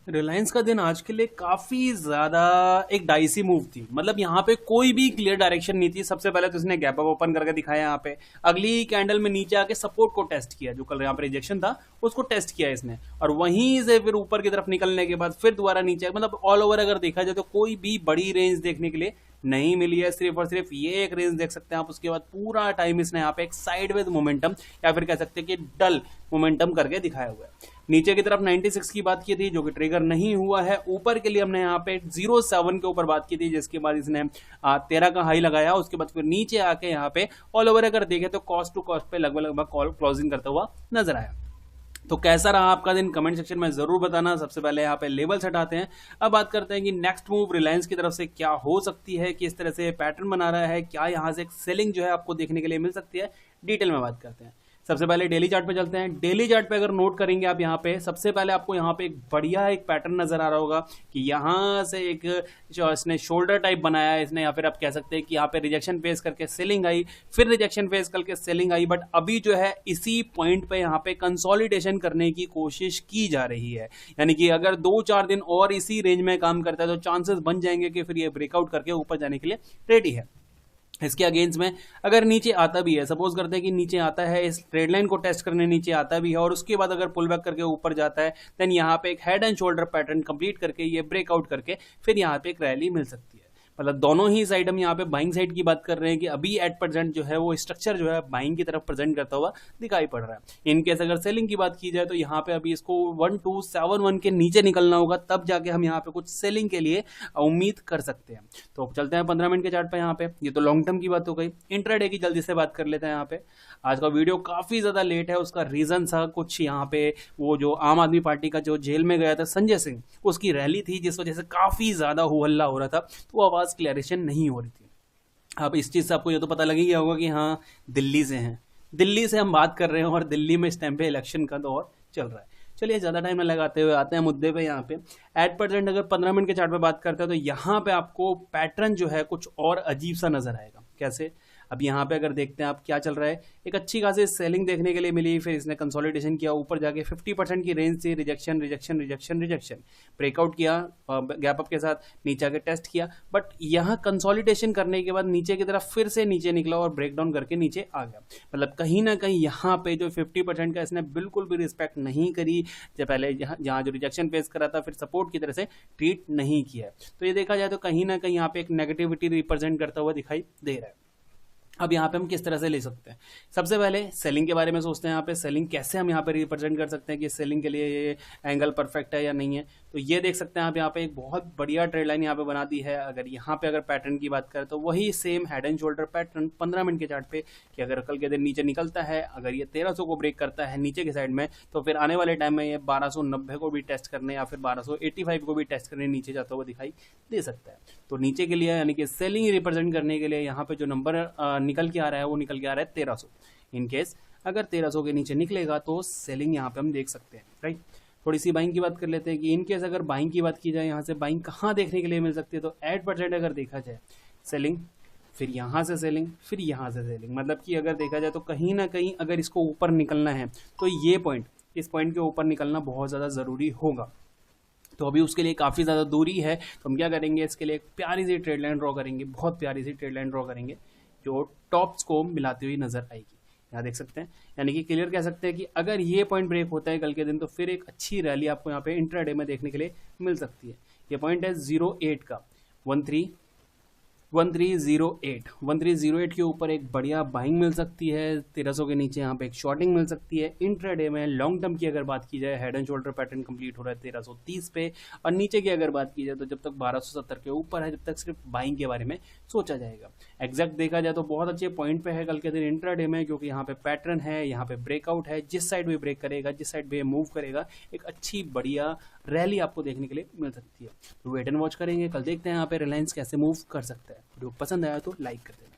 रिलायंस का दिन आज के लिए काफी ज्यादा एक डाइसी मूव थी। मतलब यहाँ पे कोई भी क्लियर डायरेक्शन नहीं थी। सबसे पहले तो इसने गैप अप ओपन करके दिखाया यहाँ पे, अगली कैंडल में नीचे आके सपोर्ट को टेस्ट किया, जो कल यहाँ पे रिजेक्शन था उसको टेस्ट किया इसने, और वहीं से फिर ऊपर की तरफ निकलने के बाद फिर दोबारा नीचे। मतलब ऑल ओवर अगर देखा जाए तो कोई भी बड़ी रेंज देखने के लिए नहीं मिली है, सिर्फ और सिर्फ ये एक रेंज देख सकते हैं आप। उसके बाद पूरा टाइम इसने यहाँ पे एक साइडवेज मोमेंटम या फिर कह सकते हैं कि डल मोमेंटम करके दिखाया हुआ है। नीचे की तरफ 96 की बात की थी जो कि ट्रिगर नहीं हुआ है। ऊपर के लिए हमने यहाँ पे 07 के ऊपर बात की थी, जिसके बाद इसने 13 का हाई लगाया। उसके बाद फिर नीचे आके यहाँ पे ऑल ओवर अगर देखें तो कॉस्ट टू कॉस्ट पे लगभग लगभग क्लोजिंग करता हुआ नजर आया। तो कैसा रहा आपका दिन, कमेंट सेक्शन में जरूर बताना। सबसे पहले यहाँ पे लेवल्स हटाते हैं। अब बात करते हैं कि नेक्स्ट मूव रिलायंस की तरफ से क्या हो सकती है, किस तरह से पैटर्न बना रहा है, क्या यहाँ से एक सेलिंग जो है आपको देखने के लिए मिल सकती है, डिटेल में बात करते हैं। सबसे पहले डेली चार्ट पे चलते हैं। डेली चार्ट पे अगर नोट करेंगे आप यहाँ पे, सबसे पहले आपको यहाँ पे एक बढ़िया एक पैटर्न नजर आ रहा होगा कि यहाँ से एक जो इसने शोल्डर टाइप बनाया है इसने, या फिर आप कह सकते हैं कि यहाँ पे रिजेक्शन फेस करके सेलिंग आई, फिर रिजेक्शन फेस करके सेलिंग आई। बट अभी जो है इसी पॉइंट पे यहाँ पे कंसोलिडेशन करने की कोशिश की जा रही है। यानी कि अगर 2-4 दिन और इसी रेंज में काम करता है तो चांसेस बन जाएंगे कि फिर ये ब्रेकआउट करके ऊपर जाने के लिए रेडी है। इसके अगेंस्ट में अगर नीचे आता भी है, सपोज करते हैं कि नीचे आता है, इस ट्रेड लाइन को टेस्ट करने नीचे आता भी है और उसके बाद अगर पुल बैक करके ऊपर जाता है, देन यहाँ पे एक head and shoulder pattern complete करके ये ब्रेकआउट करके फिर यहाँ पे एक रैली मिल सकती है। मतलब दोनों ही साइड हम यहाँ पे बाइंग साइड की बात कर रहे हैं कि अभी एट प्रेजेंट जो है वो स्ट्रक्चर जो है बाइंग की तरफ प्रेजेंट करता हुआ दिखाई पड़ रहा है। इनकेस अगर सेलिंग की बात की जाए तो यहाँ पे अभी इसको 1271 के नीचे निकलना होगा, तब जाके हम यहाँ पे कुछ सेलिंग के लिए उम्मीद कर सकते हैं। तो चलते हैं 15 मिनट के चार्ट पे। यहाँ पे ये तो लॉन्ग टर्म की बात हो गई। इंट्राडे की जल्दी से बात कर लेते हैं। यहाँ पे आज का वीडियो काफी ज्यादा लेट है, उसका रीजन था कुछ यहाँ पे वो जो आम आदमी पार्टी का जो जेल में गया था संजय सिंह, उसकी रैली थी जिस वजह से काफी ज्यादा हो हल्ला हो रहा था, तो वो आवाज क्लियरेशन नहीं हो रही थी। अब इस चीज से आपको ये तो पता लग ही गया होगा कि हाँ दिल्ली से हैं, दिल्ली से हम बात कर रहे हैं और दिल्ली में इस टाइम पे इलेक्शन का दौर चल रहा है। चलिए ज्यादा टाइम न लगाते हुए आते हैं मुद्दे पे। यहाँ पे एट प्रेजेंट अगर 15 मिनट के चार्ट पे बात करते हैं तो यहाँ पे आपको पैटर्न जो है कुछ और अजीब सा नजर आएगा। कैसे? अब यहाँ पे अगर देखते हैं आप क्या चल रहा है, एक अच्छी खासी सेलिंग देखने के लिए मिली, फिर इसने कंसोलिडेशन किया, ऊपर जाके 50% की रेंज थी, rejection rejection rejection rejection, breakout किया गैप अप के साथ, नीचे आके टेस्ट किया, बट यहाँ कंसोलिडेशन करने के बाद नीचे की तरफ फिर से नीचे निकला और ब्रेकडाउन करके नीचे आ गया। मतलब कहीं ना कहीं यहाँ पे जो 50% का इसने बिल्कुल भी रिस्पेक्ट नहीं करी, जब पहले जहाँ जो रिजेक्शन फेस करा था फिर सपोर्ट की तरह से ट्रीट नहीं किया। तो ये देखा जाए तो कहीं ना कहीं यहाँ पे एक नेगेटिविटी रिप्रेजेंट करता हुआ दिखाई दे रहा है। अब यहाँ पे हम किस तरह से ले सकते हैं, सबसे पहले सेलिंग के बारे में सोचते हैं। यहाँ पे सेलिंग कैसे हम यहाँ पे रिप्रेजेंट कर सकते हैं कि सेलिंग के लिए ये एंगल परफेक्ट है या नहीं है। तो ये देख सकते हैं आप यहाँ पे एक बहुत बढ़िया ट्रेड लाइन यहाँ पे बना दी है। अगर यहाँ पे अगर पैटर्न की बात करें तो वही same head and shoulder pattern 15 minute के चार्ट पे, कि अगर कल के दिन नीचे निकलता है, अगर ये 1300 को ब्रेक करता है नीचे के साइड में, तो फिर आने वाले टाइम में ये 1290 को भी टेस्ट करने या फिर 1285 को भी टेस्ट करने नीचे जाता हुआ दिखाई दे सकता है। तो नीचे के लिए यानी कि सेलिंग रिप्रेजेंट करने के लिए यहाँ पे जो नंबर निकल के आ रहा है वो निकल के आ रहा है 1300। इनकेस अगर 1300 के नीचे निकलेगा तो सेलिंग यहाँ पे हम देख सकते हैं, राइट। थोड़ी सी बाइंग की बात कर लेते हैं कि इनकेस अगर बाइंग की बात की जाए, यहाँ से बाइंग कहाँ देखने के लिए मिल सकती है, तो 8% अगर देखा जाए सेलिंग, फिर यहाँ से सेलिंग, फिर यहाँ से सेलिंग। मतलब कि अगर देखा जाए तो कहीं ना कहीं अगर इसको ऊपर निकलना है तो ये पॉइंट, इस पॉइंट के ऊपर निकलना बहुत ज़्यादा ज़रूरी होगा। तो अभी उसके लिए काफ़ी ज़्यादा दूरी है, तो हम क्या करेंगे, इसके लिए एक प्यारी सी ट्रेड लाइन ड्रॉ करेंगे, बहुत प्यारी सी ट्रेड लाइन ड्रॉ करेंगे जो टॉप्स को मिलाती हुई नजर आएगी। यहाँ देख सकते हैं, यानी कि क्लियर कह सकते हैं कि अगर ये पॉइंट ब्रेक होता है कल के दिन तो फिर एक अच्छी रैली आपको यहाँ पे इंट्राडे में देखने के लिए मिल सकती है। ये पॉइंट है 08 का 1308 के ऊपर एक बढ़िया बाइंग मिल सकती है। 1300 के नीचे यहाँ पे एक शॉर्टिंग मिल सकती है। इंट्राडे में लॉन्ग टर्म की अगर बात की जाए, head and shoulder pattern complete हो रहा है 1330 पे, और नीचे की अगर बात की जाए तो जब तक 1270 के ऊपर है, जब तक सिर्फ बाइंग के बारे में सोचा जाएगा। एग्जैक्ट देखा जाए तो बहुत अच्छे पॉइंट पे है कल के दिन इंट्राडे में, क्योंकि यहाँ पे पैटर्न है, यहाँ पे ब्रेकआउट है, जिस साइड भी ब्रेक करेगा, जिस साइड भी मूव करेगा, एक अच्छी बढ़िया रैली आपको देखने के लिए मिल सकती है। तो वेट एंड वॉच करेंगे, कल देखते हैं यहाँ पे रिलायंस कैसे मूव कर सकता है। वीडियो पसंद आया तो लाइक कर देना।